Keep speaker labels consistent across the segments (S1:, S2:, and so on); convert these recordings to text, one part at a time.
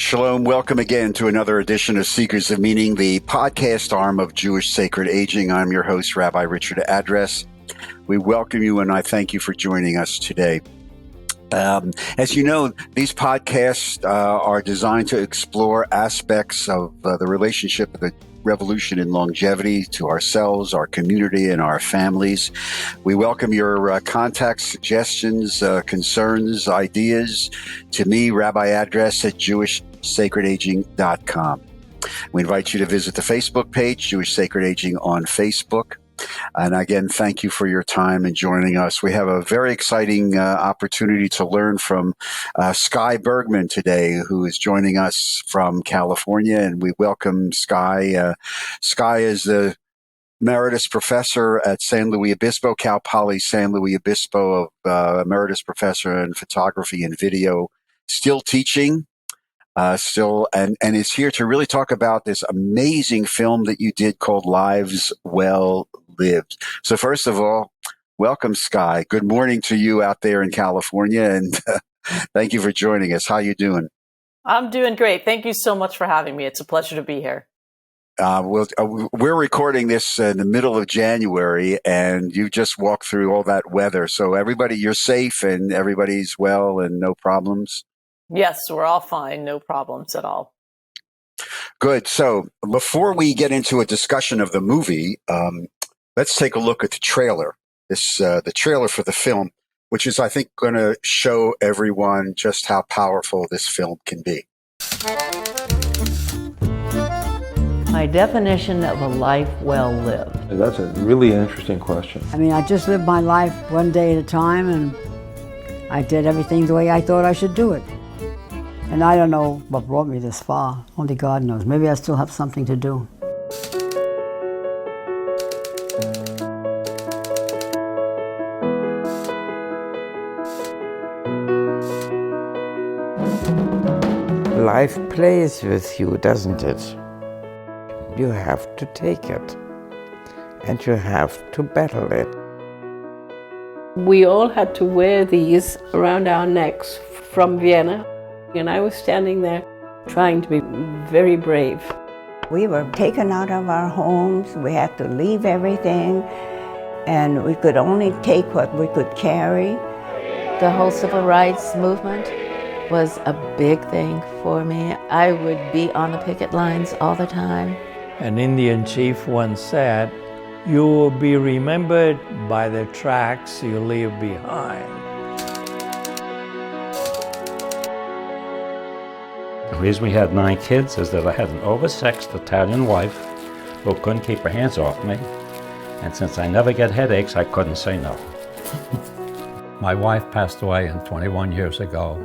S1: Shalom. Welcome again to another edition of Seekers of Meaning, the podcast arm of Jewish Sacred Aging. I'm your host, Rabbi Richard Address. We welcome you and I thank you for joining us today. As you know, these podcasts are designed to explore aspects of the relationship of the revolution in longevity to ourselves, our community, and our families. We welcome your contacts, suggestions, concerns, ideas to me, Rabbi Address at jewishsacredaging.com. We invite you to visit the Facebook page, Jewish Sacred Aging on Facebook. And again, thank you for your time and joining us. We have a very exciting opportunity to learn from Sky Bergman today, who is joining us from California, and we welcome Sky. Sky is the Emeritus Professor at San Luis Obispo, Cal Poly San Luis Obispo, Emeritus Professor in Photography and Video, still teaching. And is here to really talk about this amazing film that you did called Lives Well Lived. So first of all, welcome, Sky. Good morning to you out there in California, and thank you for joining us. How you doing?
S2: I'm doing great. Thank you so much for having me. It's a pleasure to be here.
S1: We're recording this in the middle of January, and you just walked through all that weather. So everybody, you're safe and everybody's well and no problems?
S2: Yes, we're all fine. No problems at all.
S1: Good. So before we get into a discussion of the movie, let's take a look at the trailer. The trailer for the film, which is, I think, going to show everyone just how powerful this film can be.
S3: My definition of a life well lived.
S4: That's a really interesting question.
S5: I mean, I just lived my life one day at a time, and I did everything the way I thought I should do it. And I don't know what brought me this far. Only God knows. Maybe I still have something to do.
S6: Life plays with you, doesn't it? You have to take it, and you have to battle it.
S7: We all had to wear these around our necks from Vienna, and I was standing there trying to be very brave.
S8: We were taken out of our homes, we had to leave everything, and we could only take what we could carry.
S3: The whole civil rights movement was a big thing for me. I would be on the picket lines all the time.
S9: An Indian chief once said, "You will be remembered by the tracks you leave behind."
S10: The reason we had 9 kids is that I had an oversexed Italian wife who couldn't keep her hands off me. And since I never get headaches, I couldn't say no. My wife passed away 21 years ago.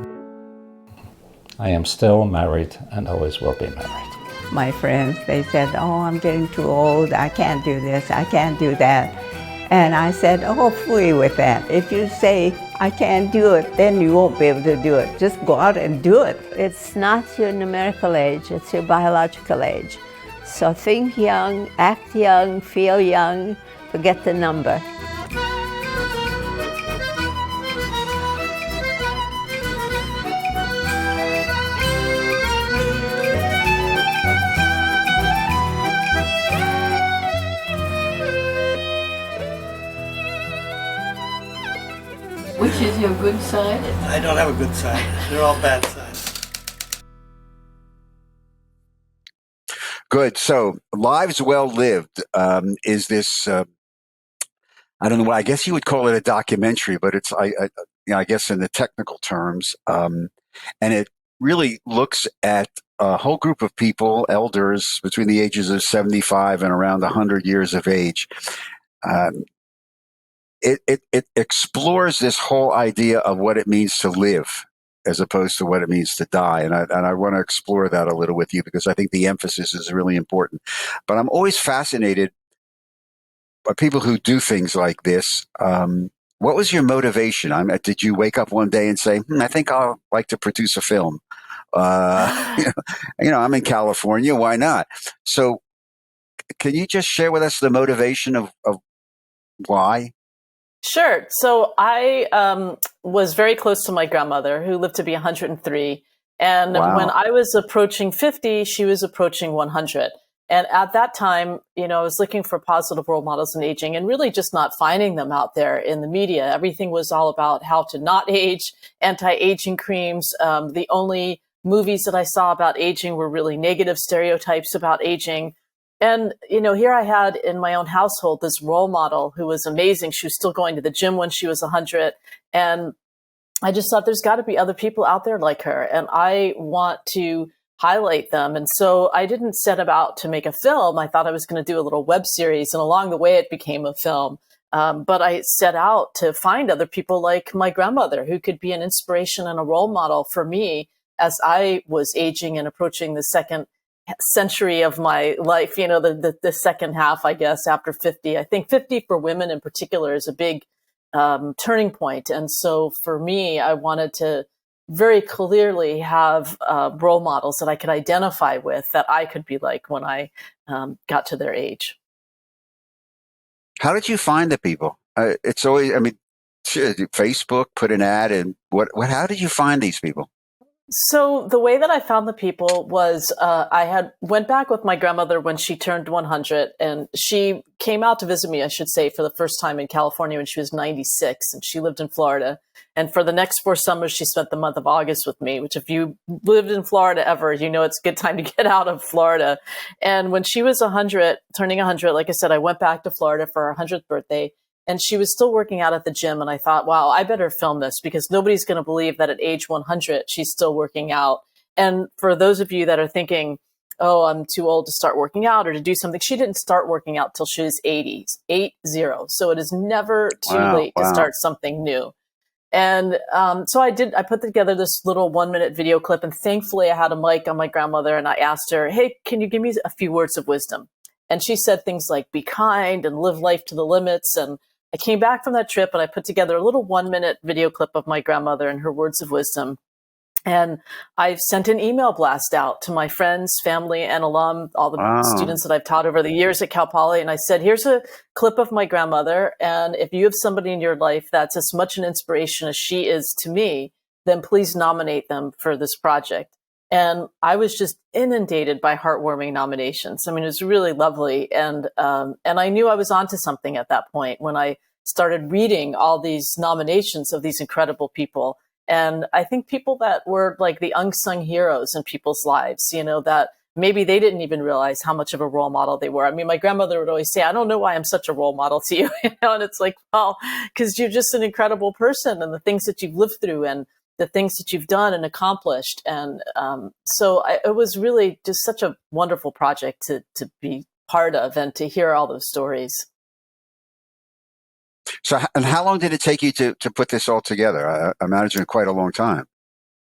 S10: I am still married and always will be married.
S8: My friends, they said, "Oh, I'm getting too old, I can't do this, I can't do that." And I said, "Oh, free with that. If you say, I can't do it, then you won't be able to do it. Just go out and do it."
S11: It's not your numerical age, it's your biological age. So think young, act young, feel young, forget the number.
S7: Which is your good side?
S12: I don't have a good side. They're all bad sides.
S1: Good. So, Lives Well Lived is this, I don't know what, I guess you would call it a documentary, but it's, I guess in the technical terms, and it really looks at a whole group of people, elders between the ages of 75 and around 100 years of age. It explores this whole idea of what it means to live as opposed to what it means to die. And I want to explore that a little with you because I think the emphasis is really important. But I'm always fascinated by people who do things like this. What was your motivation? Did you wake up one day and say, I think I'll like to produce a film? I'm in California. Why not? So can you just share with us the motivation of why?
S2: Sure. So I was very close to my grandmother, who lived to be 103. And
S1: Wow.
S2: when I was approaching 50, she was approaching 100. And at that time, I was looking for positive role models in aging and really just not finding them out there in the media. Everything was all about how to not age, anti-aging creams. The only movies that I saw about aging were really negative stereotypes about aging. And, here I had in my own household this role model who was amazing. She was still going to the gym when she was 100. And I just thought there's got to be other people out there like her. And I want to highlight them. And so I didn't set about to make a film. I thought I was going to do a little web series. And along the way, it became a film. But I set out to find other people like my grandmother who could be an inspiration and a role model for me as I was aging and approaching the second century of my life, the second half, I guess, after 50. I think 50 for women in particular is a big turning point. And so for me, I wanted to very clearly have role models that I could identify with, that I could be like when I got to their age.
S1: How did you find the people? It's always, Facebook, put an ad, and how did you find these people?
S2: So the way that I found the people was I went back with my grandmother when she turned 100, and she came out to visit me, I should say, for the first time in California when she was 96, and she lived in Florida. And for the next 4 summers, she spent the month of August with me, which if you lived in Florida ever, it's a good time to get out of Florida. And when she was 100, turning 100, like I said, I went back to Florida for her 100th birthday. And she was still working out at the gym. And I thought, wow, I better film this because nobody's going to believe that at age 100, she's still working out. And for those of you that are thinking, oh, I'm too old to start working out or to do something, she didn't start working out till she was 80. So it is never too late to start something new. And so I put together this little 1-minute video clip. And thankfully, I had a mic on my grandmother. And I asked her, hey, can you give me a few words of wisdom? And she said things like, be kind and live life to the limits. And I came back from that trip and I put together a little 1-minute video clip of my grandmother and her words of wisdom. And I've sent an email blast out to my friends, family, and alum, all the students that I've taught over the years at Cal Poly. And I said, here's a clip of my grandmother. And if you have somebody in your life that's as much an inspiration as she is to me, then please nominate them for this project. And I was just inundated by heartwarming nominations. I mean, it was really lovely. And I knew I was onto something at that point when I started reading all these nominations of these incredible people. And I think people that were like the unsung heroes in people's lives, that maybe they didn't even realize how much of a role model they were. I mean, my grandmother would always say, I don't know why I'm such a role model to you. And it's like, well, because you're just an incredible person and the things that you've lived through and the things that you've done and accomplished. And it was really just such a wonderful project to be part of and to hear all those stories.
S1: So, and how long did it take you to put this all together? I imagine quite a long time.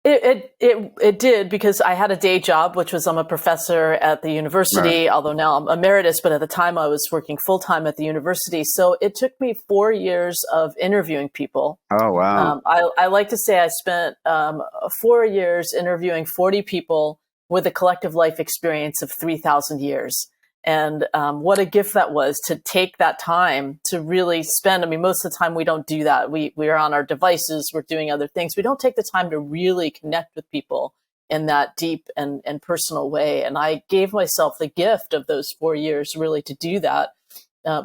S2: It did, because I had a day job, which was I'm a professor at the university, although now I'm emeritus, but at the time I was working full time at the university. So it took me 4 years of interviewing people. Oh, wow. I like to say I spent 4 years interviewing 40 people with a collective life experience of 3,000 years. And what a gift that was to take that time to really spend. I mean, most of the time we don't do that. We are on our devices. We're doing other things. We don't take the time to really connect with people in that deep and personal way. And I gave myself the gift of those 4 years really to do that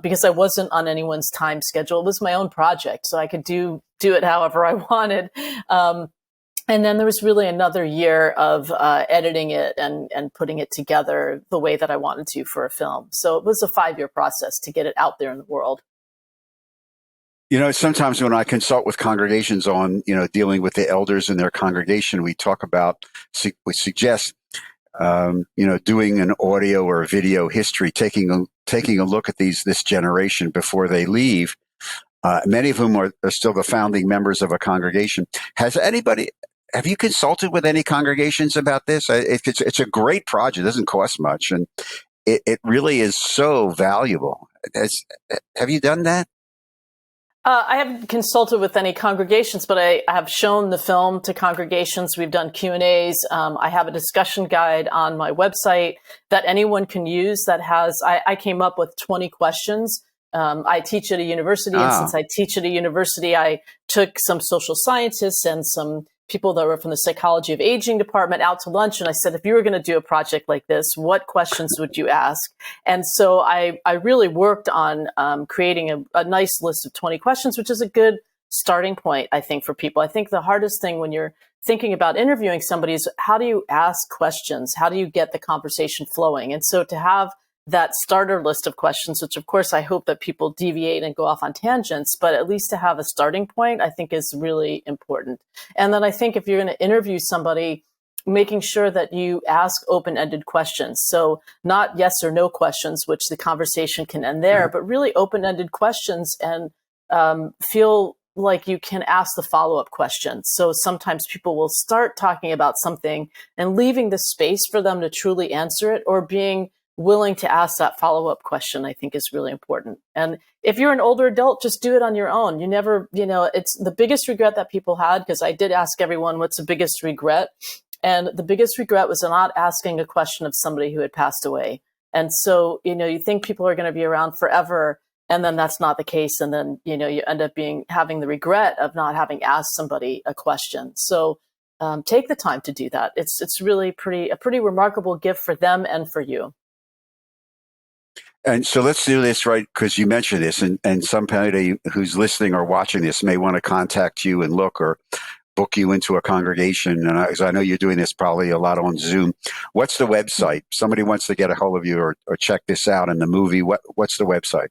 S2: because I wasn't on anyone's time schedule. It was my own project, so I could do it however I wanted. And then there was really another year of editing it and putting it together the way that I wanted to for a film. So it was a 5-year process to get it out there in the world.
S1: Sometimes when I consult with congregations on, dealing with the elders in their congregation, we talk about, we suggest, doing an audio or video history, taking a look at this generation before they leave. Many of whom are still the founding members of a congregation. Have you consulted with any congregations about this? It's a great project. It doesn't cost much, and it really is so valuable. Have you done that?
S2: I haven't consulted with any congregations, but I have shown the film to congregations. We've done Q&As. I have a discussion guide on my website that anyone can use that has, I came up with 20 questions. I teach at a university, and since I teach at a university, I took some social scientists and some people that were from the psychology of aging department out to lunch. And I said, if you were going to do a project like this, what questions would you ask? And so I really worked on creating a nice list of 20 questions, which is a good starting point, I think, for people. I think the hardest thing when you're thinking about interviewing somebody is, how do you ask questions? How do you get the conversation flowing? And so to have that starter list of questions, which of course I hope that people deviate and go off on tangents, but at least to have a starting point, I think is really important. And then I think if you're going to interview somebody, making sure that you ask open-ended questions. So not yes or no questions, which the conversation can end there, but really open-ended questions, and feel like you can ask the follow-up questions. So sometimes people will start talking about something and leaving the space for them to truly answer it, or being willing to ask that follow-up question, I think is really important. And if you're an older adult, just do it on your own. You never, it's the biggest regret that people had, because I did ask everyone, what's the biggest regret? And the biggest regret was not asking a question of somebody who had passed away. And so, you think people are going to be around forever, and then that's not the case. And then, you end up having the regret of not having asked somebody a question. So take the time to do that. It's really a pretty remarkable gift for them and for you.
S1: And so let's do this, right, because you mentioned this, and somebody who's listening or watching this may want to contact you and look, or book you into a congregation. And I know you're doing this probably a lot on Zoom. What's the website? Somebody wants to get a hold of you or check this out in the movie. What's the website?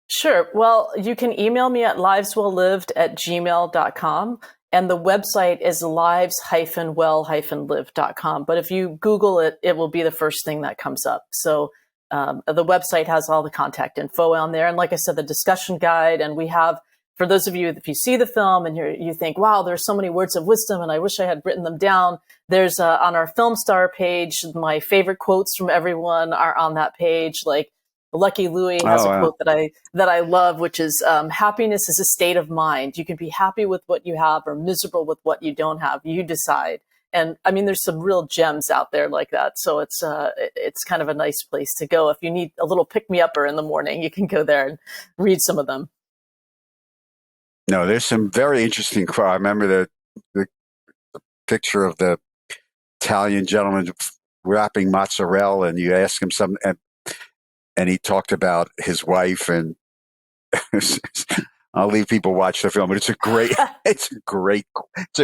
S2: Sure. Well, you can email me at liveswelllived@gmail.com. And the website is lives-well-lived.com. But if you Google it, it will be the first thing that comes up. So the website has all the contact info on there. And like I said, the discussion guide, and we have, for those of you, if you see the film and you think, wow, there's so many words of wisdom and I wish I had written them down, there's on our Film Star page, my favorite quotes from everyone are on that page. Like Lucky Louie has a quote that I love, which is, happiness is a state of mind. You can be happy with what you have or miserable with what you don't have. You decide. And I mean, there's some real gems out there like that. So it's kind of a nice place to go. If you need a little pick-me-upper in the morning, you can go there and read some of them.
S1: No, there's some very interesting. I remember the picture of the Italian gentleman wrapping mozzarella, and you ask him something, and he talked about his wife, and I'll leave people watch the film, but it's a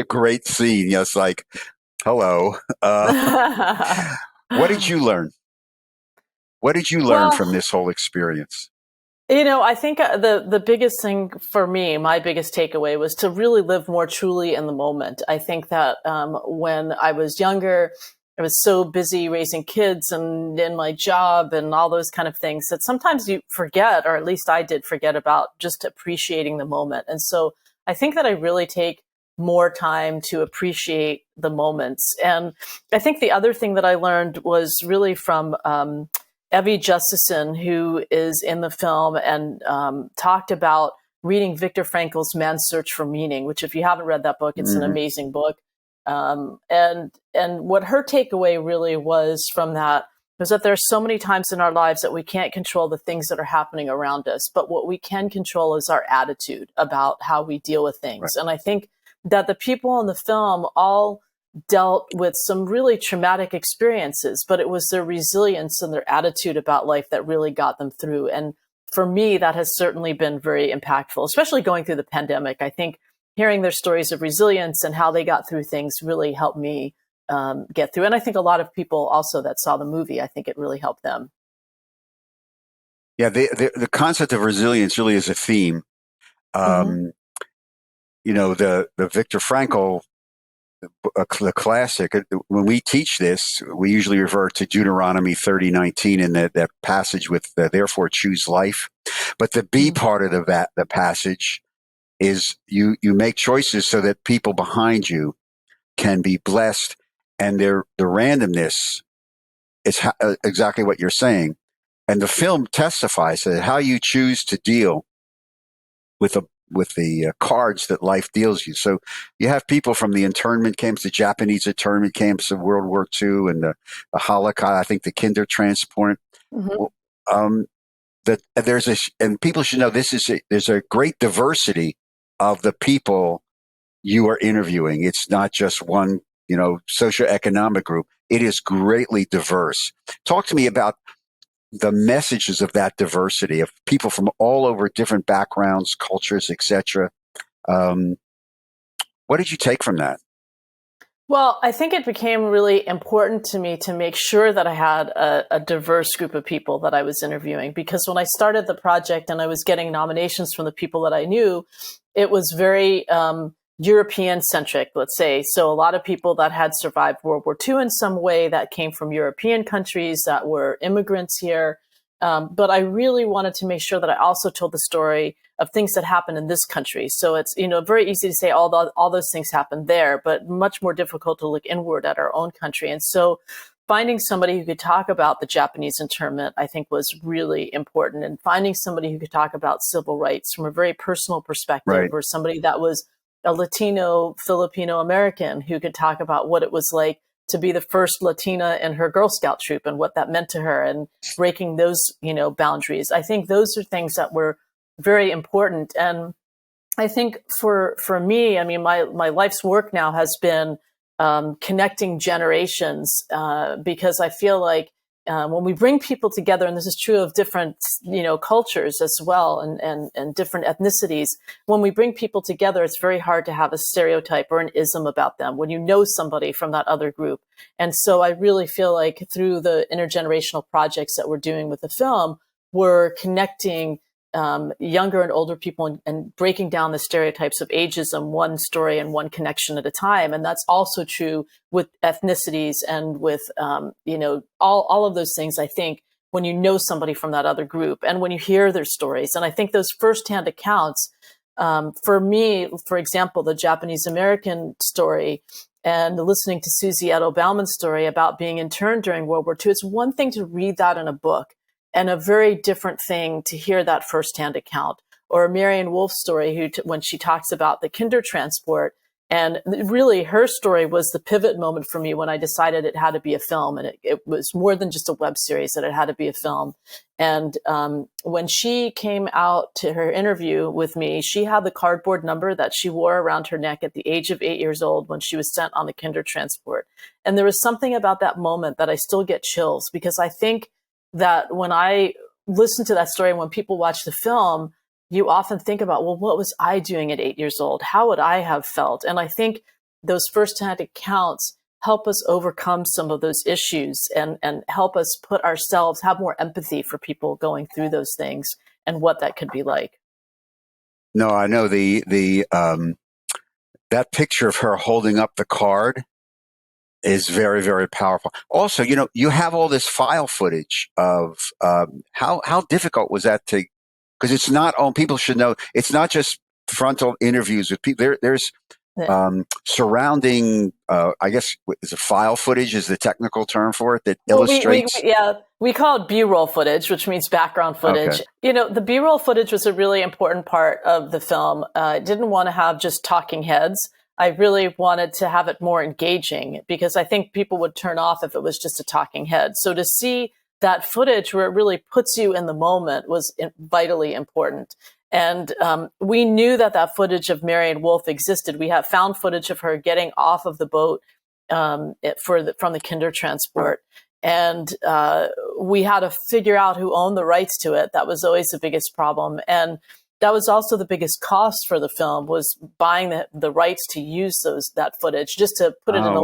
S1: great scene. It's like, hello. What did you learn? What did you learn from this whole experience?
S2: I think the biggest thing for me, my biggest takeaway, was to really live more truly in the moment. I think that when I was younger, I was so busy raising kids and in my job and all those kind of things that sometimes you forget, or at least I did forget, about just appreciating the moment. And so I think that I really take more time to appreciate the moments. And I think the other thing that I learned was really from Evie Justison, who is in the film, and talked about reading Viktor Frankl's Man's Search for Meaning, which, if you haven't read that book, it's an amazing book. And what her takeaway really was from that was that there are so many times in our lives that we can't control the things that are happening around us, but what we can control is our attitude about how we deal with things. Right. And I think that the people in the film all dealt with some really traumatic experiences, but it was their resilience and their attitude about life that really got them through. And for me, that has certainly been very impactful, especially going through the pandemic. I think hearing their stories of resilience and how they got through things really helped me get through. And I think a lot of people also that saw the movie, I think it really helped them.
S1: Yeah, the concept of resilience really is a theme. The Viktor Frankl, the classic, when we teach this, we usually revert to Deuteronomy 30:19 in that passage with therefore choose life. But the B part of the passage is you make choices so that people behind you can be blessed, and the randomness is exactly what you're saying. And the film testifies that how you choose to deal with the cards that life deals you. So you have people from the internment camps, the Japanese internment camps of World War II, and the Holocaust, I think the Kinder transport. That and people should know there's a great diversity of the people you are interviewing. It's not just one, socioeconomic group. It is greatly diverse. Talk to me about the messages of that diversity of people from all over different backgrounds, cultures, etc. What did you take from that?
S2: Well, I think it became really important to me to make sure that I had a diverse group of people that I was interviewing, because when I started the project and I was getting nominations from the people that I knew, it was very European centric, let's say. So a lot of people that had survived World War II in some way, that came from European countries, that were immigrants here. But I really wanted to make sure that I also told the story of things that happen in this country. So it's, very easy to say all those things happen there, but much more difficult to look inward at our own country. And so finding somebody who could talk about the Japanese internment, I think, was really important. And finding somebody who could talk about civil rights from a very personal perspective,
S1: right,
S2: or somebody that was a Latino, Filipino American who could talk about what it was like to be the first Latina in her Girl Scout troop and what that meant to her, and breaking those, boundaries. I think those are things that were very important. And I think for me, I mean, my life's work now has been connecting generations, because I feel like when we bring people together, and this is true of different, cultures as well, and different ethnicities, when we bring people together, it's very hard to have a stereotype or an ism about them when you know somebody from that other group. And so I really feel like through the intergenerational projects that we're doing with the film, we're connecting younger and older people, and breaking down the stereotypes of ageism, one story and one connection at a time. And that's also true with ethnicities and with, all of those things. I think when you know somebody from that other group and when you hear their stories, and I think those firsthand accounts, for me, for example, the Japanese American story, and listening to Susie Edo-Bauman's story about being interned during World War II, it's one thing to read that in a book, and a very different thing to hear that firsthand account. Or Marianne Wolf's story, when she talks about the kinder transport. And really, her story was the pivot moment for me when I decided it had to be a film. And it was more than just a web series, that it had to be a film. And when she came out to her interview with me, she had the cardboard number that she wore around her neck at the age of 8 years old when she was sent on the kinder transport. And there was something about that moment that I still get chills, because I think that when I listen to that story, when people watch the film, you often think about, well, what was I doing at 8 years old? How would I have felt? And I think those firsthand accounts help us overcome some of those issues, and help us put ourselves, have more empathy for people going through those things and what that could be like.
S1: No, I know that picture of her holding up the card is very, very powerful. Also, you have all this file footage of how difficult was that to, because it's not, people should know, it's not just frontal interviews with people. There's surrounding, I guess, is a file footage is the technical term for it, that illustrates.
S2: We call it B-roll footage, which means background footage. Okay. The B-roll footage was a really important part of the film. I didn't want to have just talking heads. I really wanted to have it more engaging, because I think people would turn off if it was just a talking head. So to see that footage where it really puts you in the moment was vitally important. And we knew that footage of Marianne Wolf existed. We have found footage of her getting off of the boat from the kinder transport. And we had to figure out who owned the rights to it. That was always the biggest problem. And that was also the biggest cost for the film, was buying the rights to use that footage. Just to put it in a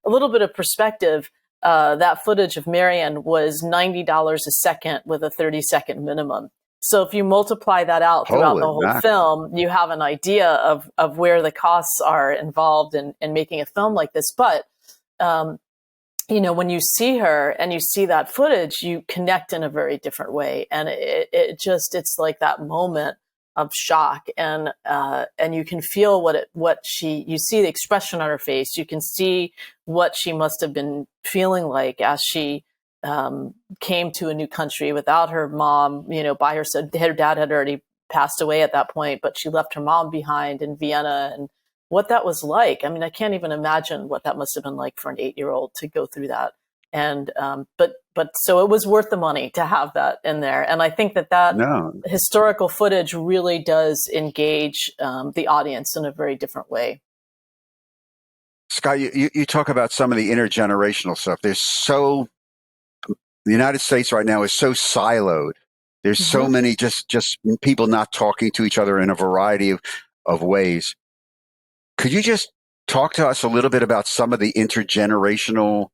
S2: little bit of perspective, that footage of Marianne was $90 a second with a 30-second minimum. So if you multiply that out throughout the whole film, you have an idea of where the costs are involved in making a film like this. But when you see her and you see that footage, you connect in a very different way. And it's like that moment of shock, and you can feel you see the expression on her face. You can see what she must have been feeling like as she came to a new country without her mom, by herself. Her dad had already passed away at that point, but she left her mom behind in Vienna, and what that was like. I mean, I can't even imagine what that must have been like for an 8-year-old to go through that. And but so it was worth the money to have that in there. And I think that
S1: No.
S2: historical footage really does engage the audience in a very different way.
S1: Sky, you talk about some of the intergenerational stuff. The United States right now is so siloed. There's so many just people not talking to each other in a variety of ways. Could you just talk to us a little bit about some of the intergenerational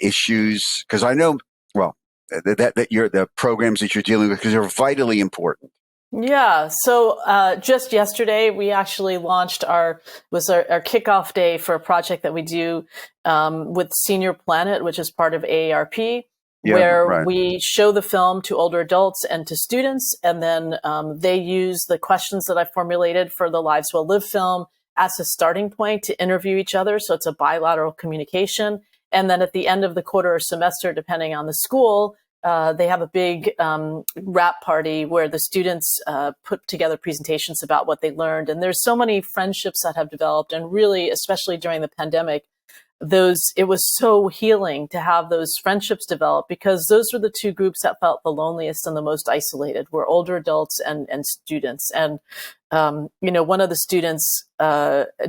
S1: issues? Because I know, well, that the programs that you're dealing with, because they're vitally important.
S2: Yeah. So just yesterday, we actually launched our kickoff day for a project that we do with Senior Planet, which is part of AARP, where we show the film to older adults and to students. And then they use the questions that I formulated for the Lives Well Lived film as a starting point to interview each other. So it's a bilateral communication. And then at the end of the quarter or semester, depending on the school, they have a big wrap party where the students put together presentations about what they learned. And there's so many friendships that have developed, and really, especially during the pandemic, it was so healing to have those friendships develop, because those were the two groups that felt the loneliest and the most isolated, were older adults and students. And one of the students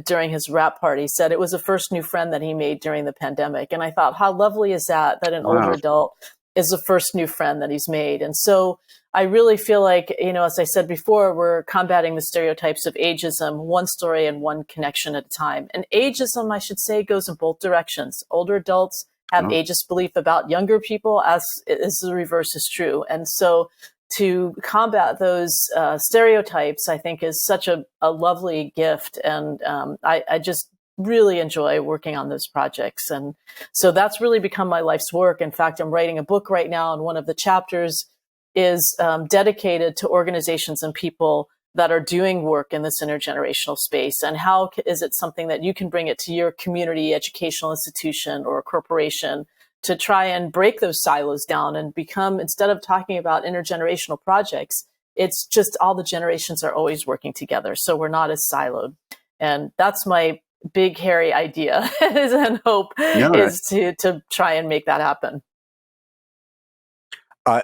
S2: during his wrap party said it was the first new friend that he made during the pandemic. And I thought, how lovely is that an older adult is the first new friend that he's made. And so I really feel like, as I said before, we're combating the stereotypes of ageism, one story and one connection at a time. And ageism, I should say, goes in both directions. Older adults have ageist belief about younger people, as the reverse is true. And so to combat those stereotypes, I think, is such a lovely gift. And I just really enjoy working on those projects. And so that's really become my life's work. In fact, I'm writing a book right now, and one of the chapters is dedicated to organizations and people that are doing work in this intergenerational space. And how is it something that you can bring it to your community, educational institution, or corporation to try and break those silos down and become, instead of talking about intergenerational projects, it's just all the generations are always working together. So we're not as siloed. And that's my big, hairy idea and hope is to try and make that happen.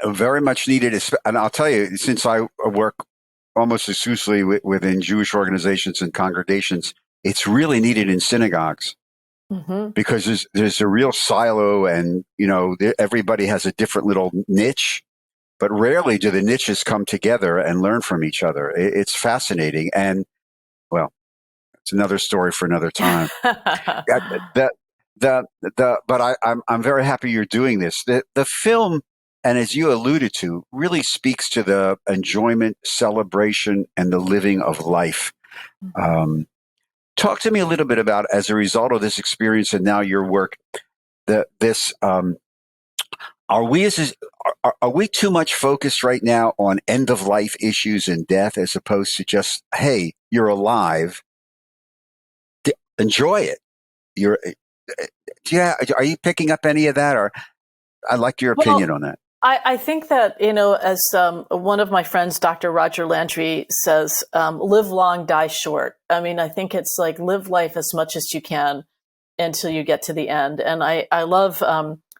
S1: Very much needed. And I'll tell you, since I work almost exclusively within Jewish organizations and congregations, it's really needed in synagogues because there's a real silo, and, everybody has a different little niche, but rarely do the niches come together and learn from each other. It's fascinating. And, well, it's another story for another time. But I'm very happy you're doing this. The film, and as you alluded to, really speaks to the enjoyment, celebration, and the living of life. Talk to me a little bit about, as a result of this experience and now your work, are we too much focused right now on end of life issues and death, as opposed to just, hey, you're alive, enjoy it? Are you picking up any of that, or I'd like your opinion on that?
S2: I think that, as one of my friends, Dr. Roger Landry, says, live long, die short. I mean, I think it's like live life as much as you can until you get to the end. And I love,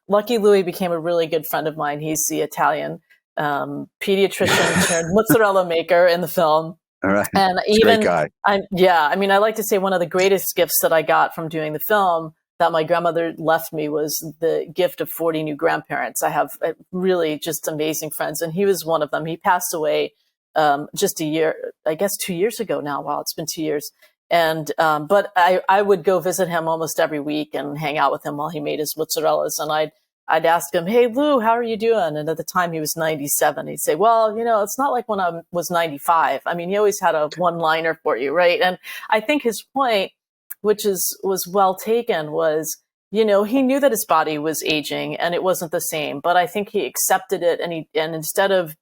S2: Lucky Louie became a really good friend of mine. He's the Italian pediatrician turned mozzarella maker in the film.
S1: All right.
S2: And
S1: He's
S2: even,
S1: a great guy.
S2: I like to say one of the greatest gifts that I got from doing the film that my grandmother left me was the gift of 40 new grandparents. I have really just amazing friends, and he was one of them. He passed away just 2 years ago now. Wow, it's been 2 years. And but I would go visit him almost every week and hang out with him while he made his mozzarellas. And I'd ask him, "Hey, Lou, how are you doing?" And at the time he was 97. He'd say, "Well, it's not like when I was 95. I mean, he always had a one-liner for you, right?" And I think his point, which was well taken, was, he knew that his body was aging and it wasn't the same, but I think he accepted it. And instead of,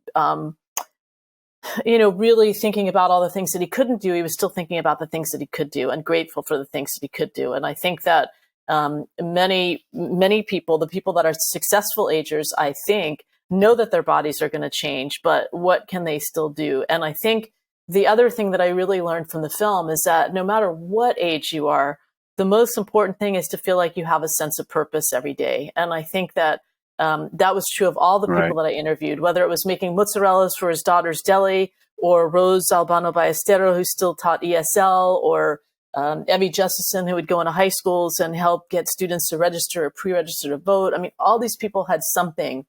S2: really thinking about all the things that he couldn't do, he was still thinking about the things that he could do and grateful for the things that he could do. And I think that many people, the people that are successful agers, I think, know that their bodies are going to change, but what can they still do? And I think the other thing that I really learned from the film is that no matter what age you are, the most important thing is to feel like you have a sense of purpose every day. And I think that that was true of all the people that I interviewed, whether it was making mozzarellas for his daughter's deli, or Rose Albano Ballestero, who still taught ESL, or Emmy Justison, who would go into high schools and help get students to register or pre-register to vote. I mean, all these people had something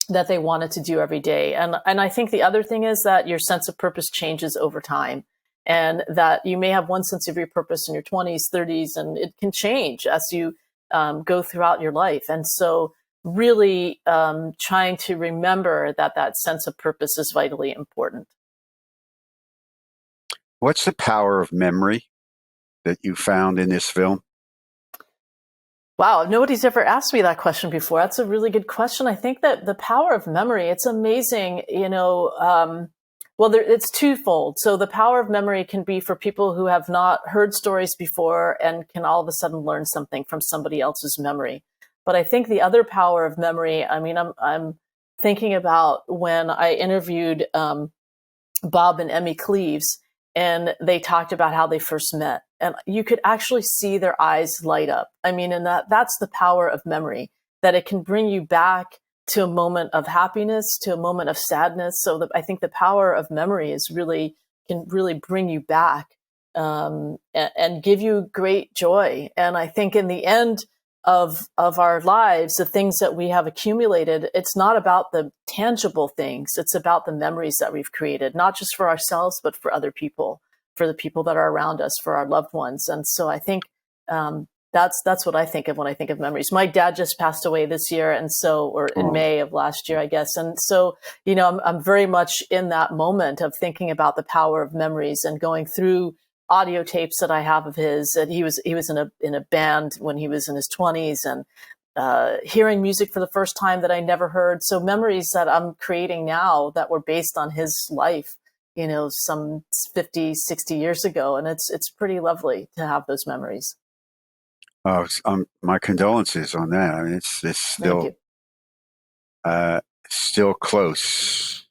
S2: that they wanted to do every day. And I think the other thing is that your sense of purpose changes over time, and that you may have one sense of your purpose in your 20s, 30s, and it can change as you go throughout your life. And so really trying to remember that that sense of purpose is vitally important.
S1: What's the power of memory that you found in this film?
S2: Wow, nobody's ever asked me that question before. That's a really good question. I think that the power of memory, it's amazing, it's twofold. So the power of memory can be for people who have not heard stories before and can all of a sudden learn something from somebody else's memory. But I think the other power of memory, I mean, I'm thinking about when I interviewed Bob and Emmy Cleaves, and they talked about how they first met. And you could actually see their eyes light up. I mean, and that's the power of memory, that it can bring you back to a moment of happiness, to a moment of sadness. So I think the power of memory can really bring you back and give you great joy. And I think in the end of our lives, the things that we have accumulated, it's not about the tangible things. It's about the memories that we've created, not just for ourselves, but for other people, for the people that are around us, for our loved ones. And so I think that's what I think of when I think of memories. My dad just passed away this year, or in May of last year, I guess. And so, I'm very much in that moment of thinking about the power of memories and going through audio tapes that I have of his. And he was in a band when he was in his 20s, and hearing music for the first time that I never heard. So memories that I'm creating now that were based on his life, some 50, 60 years ago. And it's pretty lovely to have those memories.
S1: My condolences on that. I mean, it's still close.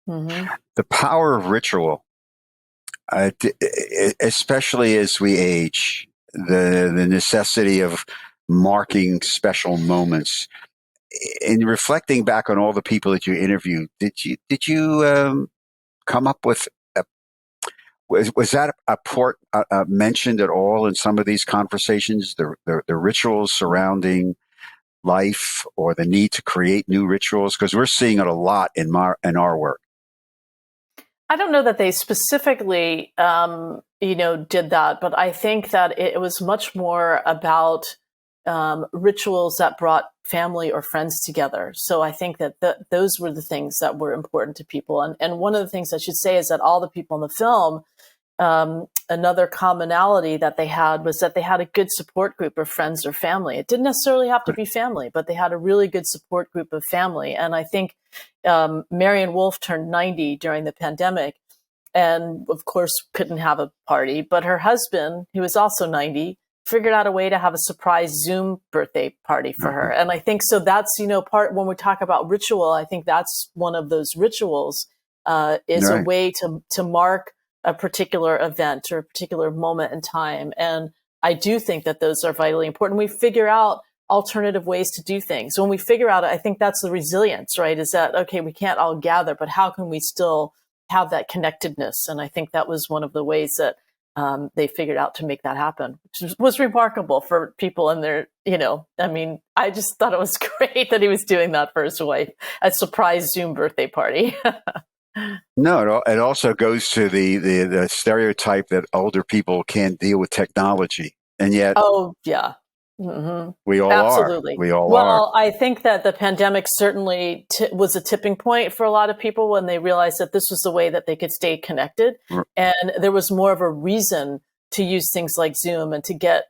S1: Mm-hmm. The power of ritual, especially as we age, the necessity of marking special moments. In reflecting back on all the people that you interviewed, did you come up with was that mentioned at all in some of these conversations? The rituals surrounding life, or the need to create new rituals, because we're seeing it a lot in our work.
S2: I don't know that they specifically, did that, but I think that it was much more about rituals that brought family or friends together. So I think that those were the things that were important to people. And one of the things I should say is that all the people in the film, another commonality that they had was that they had a good support group of friends or family. It didn't necessarily have to be family, but they had a really good support group of family. And I think Marion Wolf turned 90 during the pandemic, and of course couldn't have a party, but her husband, who was also 90, figured out a way to have a surprise Zoom birthday party for her. And I think so that's, part when we talk about ritual, I think that's one of those rituals is a way to mark a particular event or a particular moment in time. And I do think that those are vitally important. We figure out alternative ways to do things. When we figure out, I think that's the resilience, right? Is that, okay, we can't all gather, but how can we still have that connectedness? And I think that was one of the ways that they figured out to make that happen, which was remarkable for people in their, I just thought it was great that he was doing that for his wife, a surprise Zoom birthday party.
S1: No, it also goes to the stereotype that older people can't deal with technology, and yet,
S2: oh yeah, mm-hmm.
S1: We all
S2: Absolutely.
S1: are. We all
S2: are.
S1: are.
S2: I think that the pandemic certainly was a tipping point for a lot of people when they realized that this was the way that they could stay connected, and there was more of a reason to use things like Zoom and to get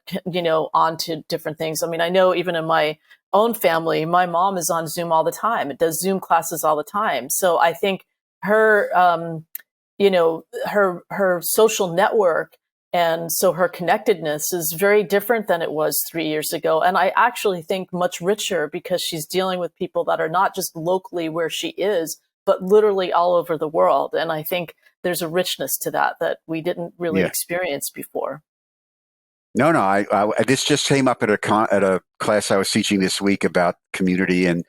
S2: onto different things. I mean, I know even in my own family, my mom is on Zoom all the time. It does Zoom classes all the time. So I think her, her social network, and so her connectedness is very different than it was 3 years ago. And I actually think much richer, because she's dealing with people that are not just locally where she is, but literally all over the world. And I think there's a richness to that we didn't really experience before.
S1: No, this just came up at a class I was teaching this week about community, and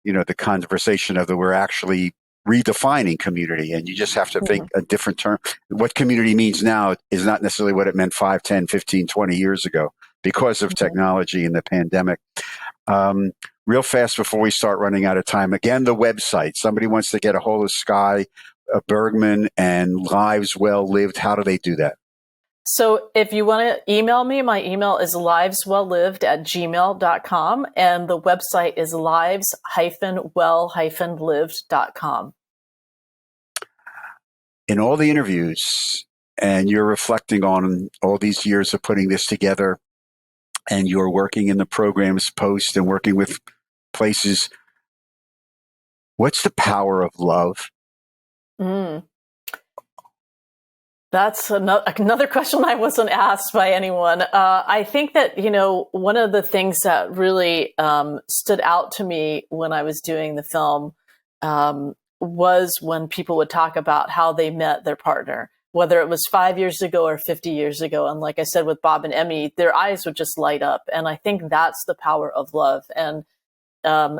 S1: the conversation of that we're actually redefining community, and you just have to think a different term. What community means now is not necessarily what it meant 5, 10, 15, 20 years ago because of technology and the pandemic. Real fast before we start running out of time, again, the website. Somebody wants to get a hold of Sky Bergman and Lives Well Lived. How do they do that?
S2: So if you want to email me, my email is liveswelllived@gmail.com, and the website is lives-well-lived.com.
S1: In all the interviews, and you're reflecting on all these years of putting this together, and you're working in the programs post and working with places, what's the power of love?
S2: That's another question I wasn't asked by anyone. I think that, one of the things that really stood out to me when I was doing the film was when people would talk about how they met their partner, whether it was 5 years ago or 50 years ago. And like I said, with Bob and Emmy, their eyes would just light up. And I think that's the power of love. And I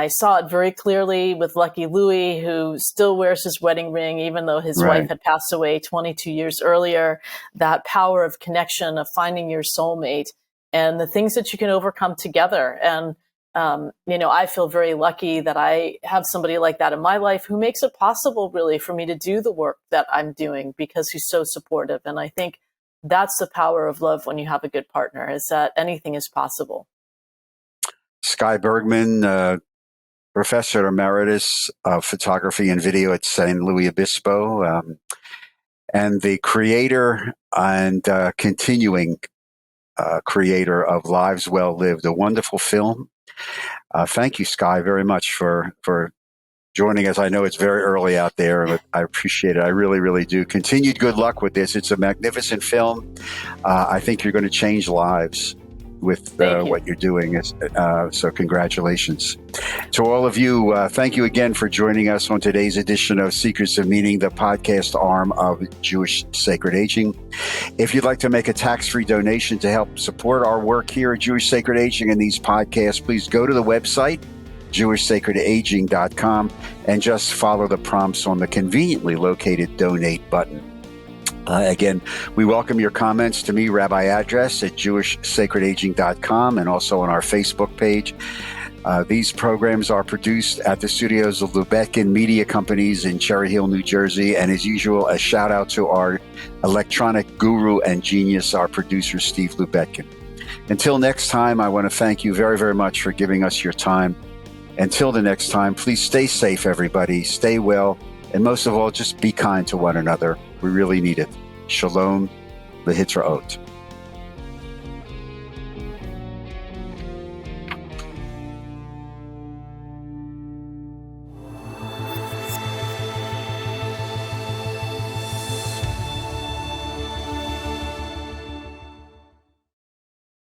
S2: saw it very clearly with Lucky Louie, who still wears his wedding ring, even though his wife had passed away 22 years earlier. That power of connection, of finding your soulmate, and the things that you can overcome together. And, I feel very lucky that I have somebody like that in my life who makes it possible really for me to do the work that I'm doing because he's so supportive. And I think that's the power of love when you have a good partner, is that anything is possible.
S1: Sky Bergman, Professor Emeritus of Photography and Video at San Luis Obispo, and the creator and continuing creator of Lives Well Lived, a wonderful film. Thank you, Sky, very much for joining us. I know it's very early out there, but I appreciate it. I really, really do. Continued good luck with this. It's a magnificent film. I think you're going to change lives with what you're doing. So congratulations. To all of you, thank you again for joining us on today's edition of Secrets of Meaning, the podcast arm of Jewish Sacred Aging. If you'd like to make a tax-free donation to help support our work here at Jewish Sacred Aging and these podcasts, please go to the website, jewishsacredaging.com, and just follow the prompts on the conveniently located donate button. Again, we welcome your comments to me, Rabbi Address at jewishsacredaging.com, and also on our Facebook page. These programs are produced at the studios of Lubetkin Media Companies in Cherry Hill, New Jersey. And as usual, a shout out to our electronic guru and genius, our producer, Steve Lubetkin. Until next time, I want to thank you very, very much for giving us your time. Until the next time, please stay safe, everybody. Stay well. And most of all, just be kind to one another. We really need it. Shalom, Lehitraot.